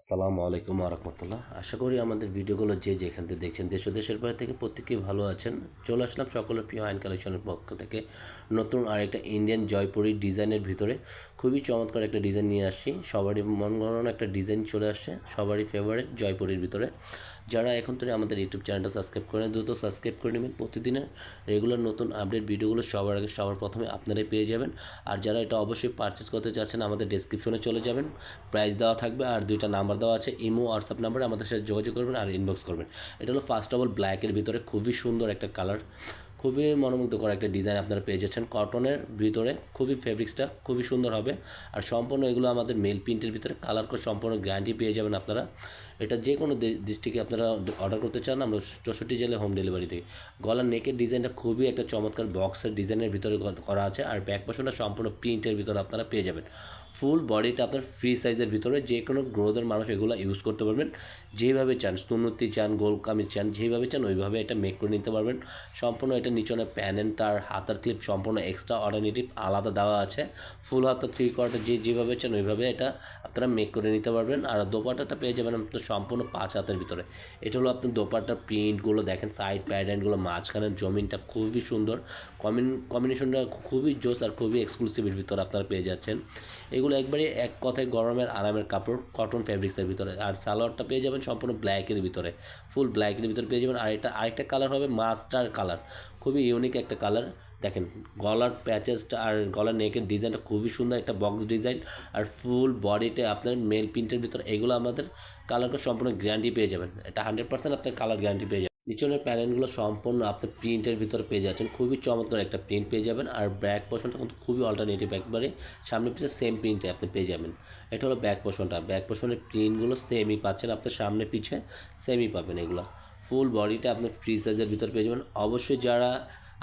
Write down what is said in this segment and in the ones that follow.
আসসালামু আলাইকুম রহমতুল্লাহ। আশা করি আমাদের ভিডিওগুলো যে যেখান থেকে দেখছেন দেশ ও দেশের বাইরে থেকে প্রত্যেকেই ভালো আছেন। চলে আসলাম সকলের প্রিয় আইন কালেকশনের পক্ষ থেকে নতুন আরেকটা ইন্ডিয়ান জয়পুরি ডিজাইনের ভিতরে খুবই চমৎকার একটা ডিজাইন নিয়ে আসছি। সবারই মন গড়ানো একটা ডিজাইন চলে আসছে, সবারই ফেভারিট জয়পুরির ভিতরে। যারা এখন থেকে আমাদের ইউটিউব চ্যানেলটা সাবস্ক্রাইব করেন দ্রুত সাবস্ক্রাইব করে নেবেন। প্রতিদিনের রেগুলার নতুন আপডেট ভিডিওগুলো সবার আগে সবার প্রথমে আপনারাই পেয়ে যাবেন। আর যারা এটা অবশ্যই পারচেস করতে চাচ্ছেন আমাদের ডেসক্রিপশনে চলে যাবেন, প্রাইস দেওয়া থাকবে আর দুইটা নাম্বার দেওয়া আছে, ইমো হোয়াটসঅ্যাপ নাম্বারে আমাদের সাথে যোগাযোগ করবেন আর ইনবক্স করবেন। এটা হলো ফার্স্ট অফ অল ব্ল্যাকের ভিতরে খুবই সুন্দর একটা কালার, খুবই মনোমুগ্ধকর একটা ডিজাইন আপনারা পেয়ে যাচ্ছেন কটনের ভিতরে। খুবই ফেব্রিক্সটা খুবই সুন্দর হবে আর সম্পূর্ণ এগুলো আমাদের মেল প্রিন্টের ভিতরে কালার করে সম্পূর্ণ গ্যারান্টি পেয়ে যাবেন আপনারা। এটা যে কোনো ডিস্ট্রিক্টে আপনারা অর্ডার করতে চান আমরা 64 জেলায় হোম ডেলিভারি দিই। গলার নেকের ডিজাইনটা খুবই একটা চমৎকার বক্সের ডিজাইনের ভিতরে করা আছে আর ব্যাক পোর্শনটা সম্পূর্ণ প্রিন্টের ভিতরে আপনারা পেয়ে যাবেন। ফুল বডিটা আপনার ফ্রি সাইজের ভিতরে যে কোনো গ্রোথের মানুষ এগুলো ইউজ করতে পারবেন। যেভাবে চান, সুন্নতি চান, গোল কামিজ চান, যেভাবে চান ওইভাবে এটা মেক করে নিতে পারবেন। সম্পূর্ণ এটা নিচনে প্যানেন্ট আর হাতার ক্লিপ সম্পূর্ণ এক্সট্রা অর্ডিনেটিভ আলাদা দেওয়া আছে। ফুল হাতা 3/4 যেভাবে চান ওইভাবে এটা আপনারা মেক করে নিতে পারবেন। আর দোপাট্টাটা পেয়ে যাবেন আপনার সম্পূর্ণ 5 হাতের ভিতরে। এটা হলো আপনার দোপাট্টার প্রিন্টগুলো দেখেন, সাইড প্যাডেন্টগুলো, মাঝখানের জমিনটা খুবই সুন্দর, কম্বিনেশনটা খুবই জোস আর খুবই এক্সক্লুসিভের ভিতরে আপনারা পেয়ে যাচ্ছেন। এগুলো একবারে এক কথায় গরমের আরামের কাপড়, কটন ফ্যাব্রিক্সের ভিতরে। আর সালোয়ারটা পেয়ে যাবেন সম্পূর্ণ ব্ল্যাকের ভিতরে, ফুল ব্ল্যাকের ভিতরে পেয়ে যাবেন। আর এটা আরেকটা কালার হবে মাস্টার কালার, খুবই ইউনিক একটা কালার। দেখেন গলার প্যাচেসটা আর গলার নেকের ডিজাইনটা খুবই সুন্দর, একটা বক্স ডিজাইন আর ফুল বডিতে আপনার মেল প্রিন্টের ভিতরে। এগুলো আমাদের কালারটা সম্পূর্ণ গ্যারান্টি পেয়ে যাবেন, এটা 100% আপনার কালার গ্যারান্টি পেয়ে যাবেন। নিচনের প্যানেলগুলো সম্পূর্ণ আপনার প্রিন্টের ভিতরে পেয়ে যাচ্ছেন, খুবই চমৎকার একটা প্রিন্ট পেয়ে যাবেন। আর ব্যাক পোর্শনটা কিন্তু খুবই অল্টারনেটিভ, একবারে সামনে পিছিয়ে সেম প্রিন্টে আপনি পেয়ে যাবেন। এটা হলো ব্যাক পোর্শনটা, ব্যাক পোর্শনের প্রিন্টগুলো সেমই পাচ্ছেন, আপনার সামনে পিছিয়ে সেমই পাবেন। এগুলো ফুল বডিটা আপনার ফ্রি সাইজের ভিতরে পেয়ে যাবেন। অবশ্যই যারা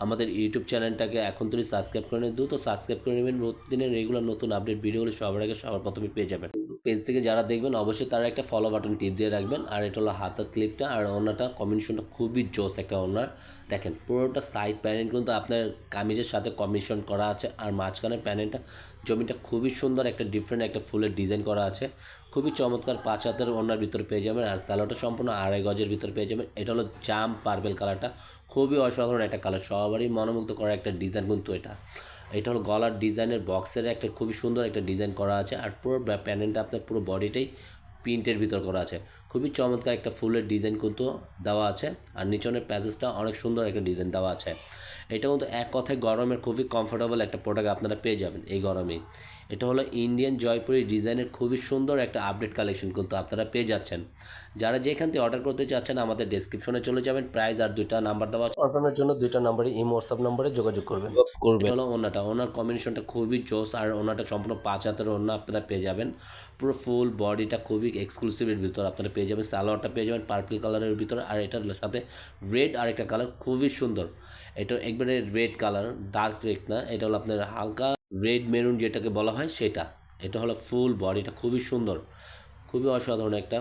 আমাদের ইউটিউব চ্যানেলটাকে এখন তুই সাবস্ক্রাইব করে নেন, দ্রুত সাবস্ক্রাইব করে নেবেন। প্রতিদিনের রেগুলার নতুন আপডেট ভিডিওগুলো সবার আগে সবার প্রথমে পেয়ে যাবেন। পেজ থেকে যারা দেখবেন অবশ্যই তারা একটা ফলো বাটন টিপ দিয়ে রাখবেন। আর এটা হলো হাতের ক্লিপটা আর ওনাটা কম্বিনেশনটা খুবই জোস একটা ওনার। দেখেন পুরোটা সাইড প্যানেল কিন্তু আপনার কামিজের সাথে কম্বিনেশন করা আছে আর মাঝখানের প্যানেলটা জমিটা খুবই সুন্দর, একটা ডিফারেন্ট একটা ফুলের ডিজাইন করা আছে, খুবই চমৎকার। 5 হাতের ওনার ভিতরে পেয়ে যাবেন আর সালোয়ারটা সম্পূর্ণ 2.5 গজের ভিতরে পেয়ে যাবেন। এটা হলো জাম পার্পেল কালারটা, খুবই অসাধারণ একটা কালার, সবারই মনোমুগ্ধ করা একটা ডিজাইন কিন্তু এটা। এটা হলো গলার ডিজাইনের বক্সের একটা খুবই সুন্দর একটা ডিজাইন করা আছে আর পুরো প্যানেলটা আপনার পুরো বডিটাই প্রিন্টের ভিতর করা আছে, খুবই চমৎকার একটা ফুলের ডিজাইন কিন্তু দেওয়া আছে। আর নিচনের প্যাসেজটা অনেক সুন্দর একটা ডিজাইন দেওয়া আছে। এটা কিন্তু এক কথায় গরমের খুবই কমফোর্টেবল একটা প্রোডাক্ট আপনারা পেয়ে যাবেন এই গরমেই। এটা হলো ইন্ডিয়ান জয়পুরি ডিজাইনের খুবই সুন্দর একটা আপডেট কালেকশন কিন্তু আপনারা পেয়ে যাচ্ছেন। যারা যেখান থেকে অর্ডার করতে চাচ্ছেন আমাদের ডেসক্রিপশনে চলে যাবেন, প্রাইস আর দুইটা নাম্বার দেওয়া আছে, কনফার্মের জন্য দুইটা নাম্বারে ইমো হোয়াটসঅ্যাপ নাম্বারে যোগাযোগ করবেন, বক্স করবেন। এটা হলো ওনাটা, ওনার কম্বিনেশনটা খুবই জোস আর ওনাটা সম্পূর্ণ 5 হাতের ওনা আপনারা পেয়ে যাবেন। পুরো ফুল বডিটা খুবই এক্সক্লুসিভের ভিতরে আপনারা পেয়ে যাবেন। সালোয়ারটা পেয়ে যাবেন পার্পল কালারের ভিতরে আর এটার সাথে রেড আর একটা কালার খুবই সুন্দর। এটা একবারে রেড কালার, ডার্ক রেড না, এটা হলো আপনার হালকা রেড মেরুন যেটাকে বলা হয় সেটা। এটা হলো ফুল বডিটা খুবই সুন্দর, খুবই অসাধারণ একটা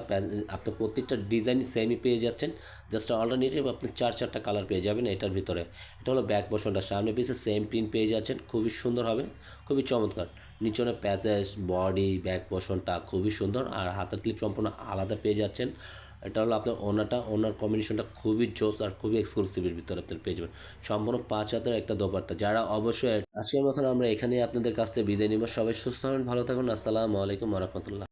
আপনার প্রত্যেকটা ডিজাইন সেমই পেয়ে যাচ্ছেন, জাস্ট অল্টারনেটিভ আপনি 4-4টা কালার পেয়ে যাবেন এটার ভিতরে। এটা হলো ব্যাক পোর্শনটা, সামনে পিছে সেম প্রিন্ট পেয়ে যাচ্ছেন, খুবই সুন্দর হবে, খুবই চমৎকার। নিচনে প্যাচেস বডি ব্যাক পোর্শনটা খুবই সুন্দর আর হাতের ক্লিপ সম্পূর্ণ আলাদা পেয়ে যাচ্ছেন। এটা হলো আপনার ওনাটা, ওনার কম্বিনেশনটা খুবই জোস আর খুবই এক্সক্লুসিভের ভিতরে আপনার পেয়ে যাবেন। সম্পূর্ণ 5 হাতের একটা দোপাট্টা। যারা অবশ্যই আজকের মতন আমরা এখানেই আপনাদের কাছ থেকে বিদায় নিব। সবাই সুস্থ হবেন, ভালো থাকুন। আসসালামু আলাইকুম রহমতুল্লাহ।